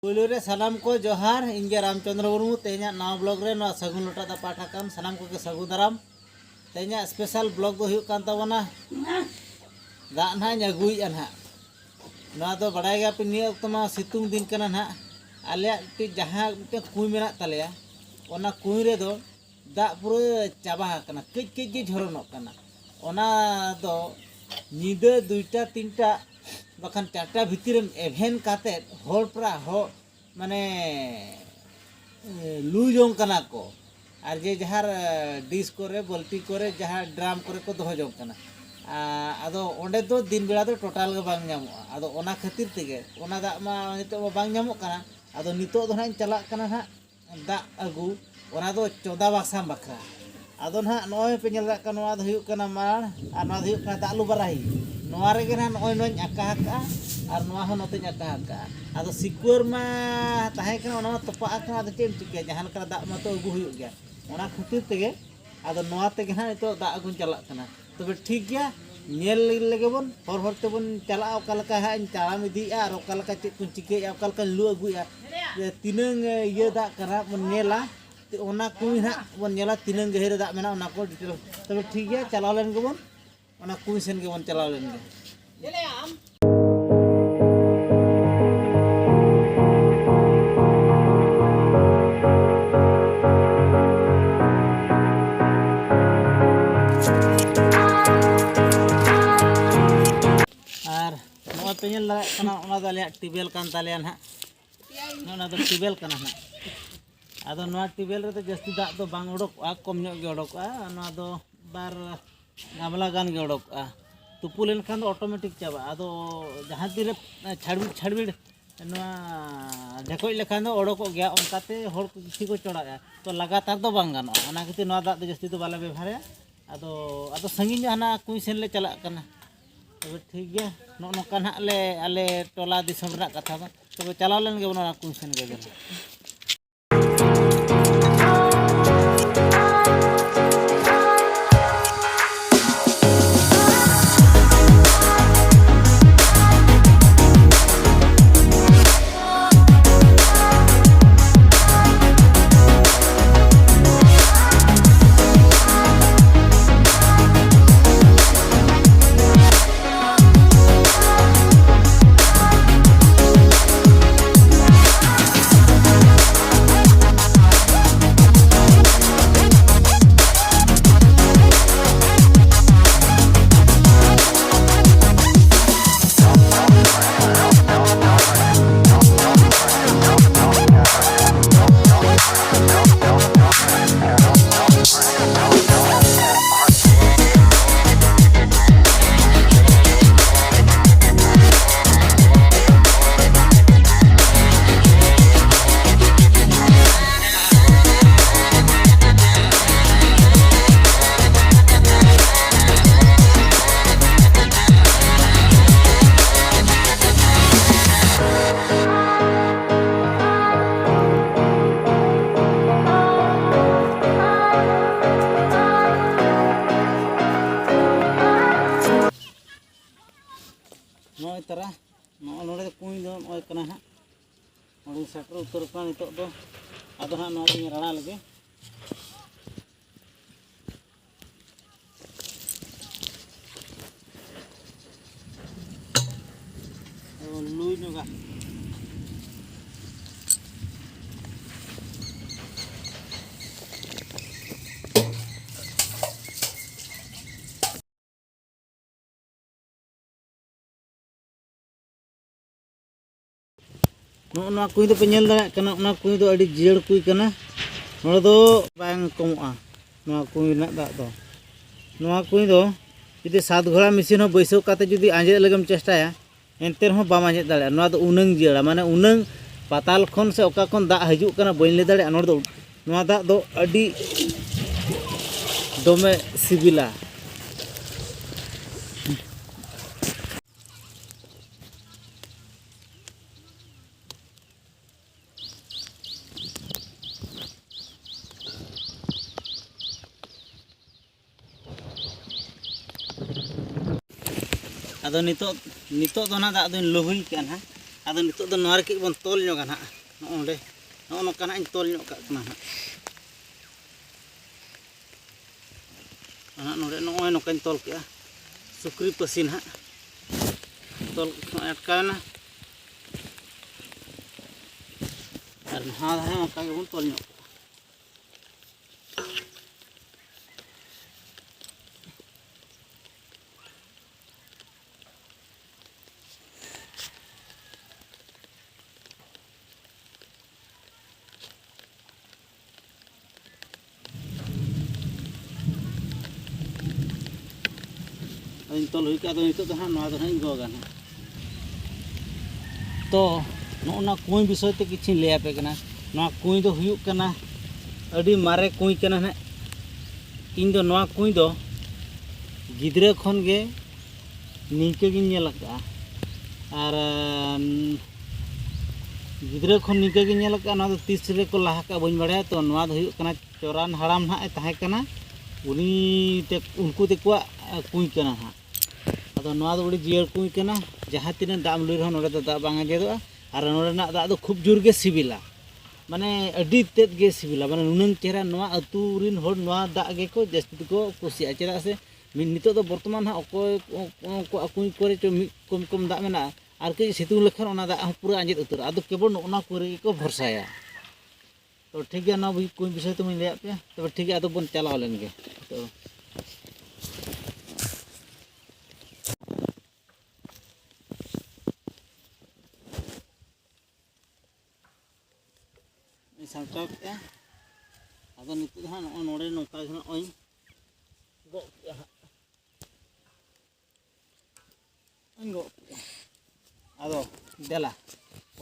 पुलु रे सानाम को जोहार इंगे रामचंद्र मुर्मू तेना नाव ब्लॉग रे ना सगुन लोटा दा पाठाकान सानाम को के सगु दाराम तेना स्पेशल ब्लॉग दो हुयु कान ताबना दा ना अगुई ना ना दो बड़ाय गया पे निया तमा सितुंग दिन कना ना आले ति जहां ते कुई मेना तलेया ओना कुई रे दो दा पुरो चाबा कना कई कई गे झरनोक कना ओना दो नीदे दुईटा तीनटा बखान चारटा भितर एभेन काते हर प्रा हो माने लू जों कना को और जे जहार डिश करे बल्टी करे जहां ड्राम करे को दोहो जों कना आदो ओंडे दो दिन बेला दो टोटल गे बांग ᱧᱟᱢᱚᱜᱼᱟ आदो ओना खातिर तेगे ओना दा मा नितो बांग ᱧᱟᱢᱚᱜ कना आदो नितो दो हां चला कना हा दा अगु ओना दो 14 बाक्सा बखरा आदो ना नोय पे नेल दा कना वा दो हुयु कना मार आ ना दो हुयु कना दालु बराही नोआ रे गे ना नोय नोय आका हाका और नोआ हो नते आका हाका आदो सिकुर मा ताहे कना ओना तोपा कना आदो चेम चिके जहान कना दा मा तो अगु हुयु गया ओना खातिर तेगे आदो नोआ तेगे ना नितो दा अगु चला कना तबे ठीक गया नेल लगे बन हर तेबन चला ओकालका हा चालाम इदिया और ओकालका चेक कुन चिके ओकालका लु अगुया तिनंग ये दा करा बन नेला ओना कुई ना बन नेला तिनंग गहेर दा मेना ओना को डिटेल तबे ठीक गया चलाव लेन गे बन ओना कुई सेन गे बन चलाव लेन गे ले आम पेनल लगा कना ओना दो आले टिबेल कान ताले ना ओना दो टिबेल कना ना आदो नोआ टिबेल रे तो जस्ती दा दो बांग उडोकआ कम ᱧᱚᱜ गे उडोकआ ओना दो बार गामला गान गे उडोकआ तुपु लेन खान ऑटोमेटिक चाबा आदो जहां तीरे छाड़बिड़ नोआ ढेकोय लेखान दो उडोको गया ओनकाते हर किसी को चढ़ाया तो लगातार दो बांग गानो ओना खातिर नोआ दा दो जस्ती दो बाला व्यवहार आदो संगीन हना कुई सेन ले चला कना तब ठीक गया नौका ना आले टोला दिसम कथा तब चलाव लेन गे बना कुन सेन गे नोय तरा नोडे कुई दो नोय कना हा नोडे सेटर उतर का नितो दो आदो हा नोडे राणा लगे लुई नोगा नोना कुई दो पेनल दा कना ओना कुई दो अडी जियड़ कुई कना नोडे दो बांग कमोआ नोआ कुई ना दा दो नोआ कुई दो जुदी 7 घोड़ा मशीन हो बैसो काते जुदी आंजे लगम चेष्टाया एनते रहो बाम आंजे दाड़े नोआ दो उनंग जियड़ा माने उनंग पाताल खन से ओका खन दा हजु कना बइन ले दाड़े नोडे दो नोआ दा दो अडी दोमे सिबिला आदो नितो दो ना दाग दोन लोहुई के ना ᱟᱫᱚ ᱱᱤᱛᱚᱜ ᱫᱚ ᱱᱚᱣᱟ ᱨᱮ ᱵᱚᱱ ᱛᱚᱞ ᱧᱚᱜᱟ ᱱᱟᱦᱟᱜ ᱱᱚᱜᱼᱚᱸᱰᱮ ᱱᱚᱜᱼᱚ ᱱᱚᱝᱠᱟ ᱱᱟᱦᱟᱜ ᱤᱧ ᱛᱚᱞ ᱧᱚᱜ ᱠᱟᱜ ᱠᱟᱱᱟ ᱱᱟᱦᱟᱜ ᱱᱚᱰᱮ ᱱᱚᱜᱼᱚᱭ ᱱᱚᱝᱠᱟᱧ ᱛᱚᱞ ᱠᱮᱜᱼᱟ ᱥᱩᱠᱨᱤ ᱯᱟᱹᱥᱤ ᱱᱟᱦᱟᱜ ᱛᱚᱞ ᱟᱴᱠᱟᱣᱮᱱᱟ ᱟᱨ ᱱᱟᱦᱟᱜ ᱫᱷᱟᱨᱮ ᱚᱱᱠᱟ ᱜᱮᱵᱚᱱ ᱛᱚᱞ ᱧᱚᱜ ᱠᱟᱜᱼᱟ ᱟᱫᱚᱧ ᱛᱚᱞ ᱦᱩᱭ ᱠᱟᱜᱼᱟ ᱟᱫᱚ ᱱᱤᱛᱚᱜ ᱫᱚ ᱦᱟᱸᱜ ᱱᱚᱣᱟ ᱫᱚ ᱦᱟᱸᱜ ᱤᱧ ᱜᱚᱜᱟ ᱱᱟᱦᱟᱜ ᱛᱚ ᱱᱚᱜᱼᱚ ᱠᱩᱸᱭ ᱵᱤᱥᱚᱭ ᱛᱮ ᱠᱤᱪᱷᱩᱧ ᱞᱟᱹᱭ ᱟᱯᱮ ᱠᱟᱱᱟ ᱱᱚᱣᱟ ᱠᱩᱸᱭ ᱫᱚ ᱦᱩᱭᱩᱜ ᱠᱟᱱᱟ ᱟᱹᱰᱤ ᱢᱟᱨᱮ ᱠᱩᱸᱭ ᱠᱟᱱᱟ ᱱᱟᱦᱟᱜ ᱤᱧ ᱫᱚ ᱱᱚᱣᱟ ᱠᱩᱸᱭ ᱫᱚ ᱜᱤᱫᱽᱨᱟᱹ ᱠᱷᱚᱱ ᱜᱮ ᱱᱤᱝᱠᱟᱹ ᱜᱤᱧ ᱧᱮᱞ ᱟᱠᱟᱜᱼᱟ ᱟᱨ ᱜᱤᱫᱽᱨᱟᱹ ᱠᱷᱚᱱ ᱱᱤᱝᱠᱟᱹ ᱜᱤᱧ ᱧᱮᱞ ᱟᱠᱟᱜᱼᱟ ᱱᱚᱣᱟ ᱫᱚ ᱛᱤᱥ ᱨᱮᱠᱚ ᱞᱟᱦᱟ ᱠᱟᱜᱼᱟ ᱵᱟᱹᱧ ᱵᱟᱲᱟᱭᱟ ᱛᱚ ᱱᱚᱣᱟ ᱫᱚ ᱦᱩᱭᱩᱜ ᱠᱟᱱᱟ ᱪᱚᱨᱟᱱ ᱦᱟᱲᱟᱢ ᱱᱟᱦᱟᱜ ᱮ ᱛᱟᱦᱮᱸ ᱠᱟᱱᱟ उनको तेकुआ कुई कना हाँ अदो नवा दो बड़ी जियर कुई कना जहाँ तीन दाम लुई रहो नोडे तो दा बांगा जेदोआ और नोडे ना दा दो खूब जोर गे सिबिला माने अड्डी तेद गे सिबिला माने नुनंग चेहरा नवा अतु रिन होड़ नवा दा गे को जस्ती को कुसिया चेहरा से नितो दो वर्तमान हाँ अकोय को कुई करे चो कम कम दा मेना और कई सितुंग लेखन ओना दा पूरा आंजेद उतर अदो केवल ओना कुरे को भरसाया तो ठीक है ना भी कोई विषय तो मैं ले पे तो ठीक है अदो बन चलाओ लेंगे तो सामटाव के अदो नितो हाँ नोड़े नौका ओई गो गो अदो देला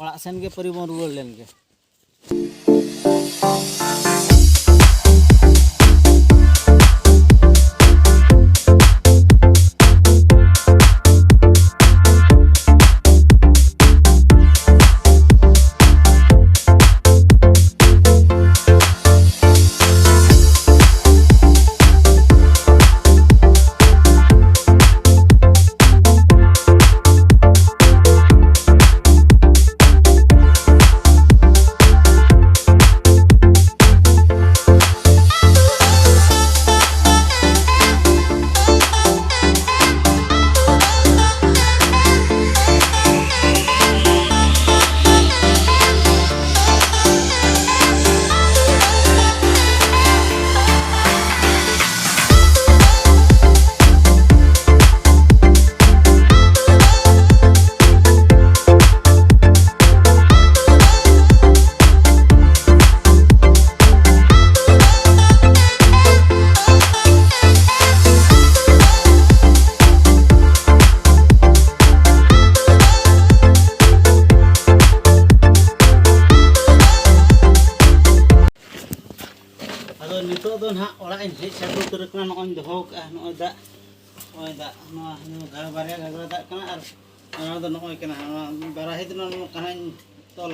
ओड़ा सेन गे परिबन रुवाड़ लेन गे नितो दो ना ओड़ा इन हेज साटू उतर कना नोय दोहो का नोय दा नोआ घर बारे घागरा दा कना और नोआ दो नोय कना बाराहे दो कना तोल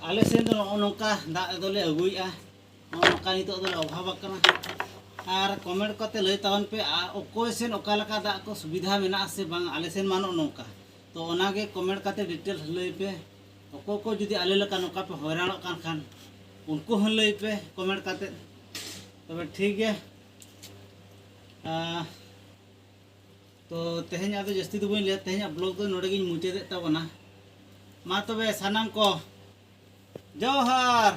आले सेन दो नोका दा दोले अगुइया नोका नितो दो अभाव कना और कमेंट करते लय तावन पे ओकोय सेन ओका लका दा को सुविधा मेना से बांग आले सेन मानो नोका तो ओनागे कमेंट करते डिटेल लय पे ओको को जुदी आले लका नोका पे हैरान खान उनको हन लई पे कमेंट करते तब ठीक है तो तेहन आदो जस्ती तो बई ले तेहन ब्लॉग तो नोडे गिन मुचादे ताबना मा तबे सानाम को जोहार।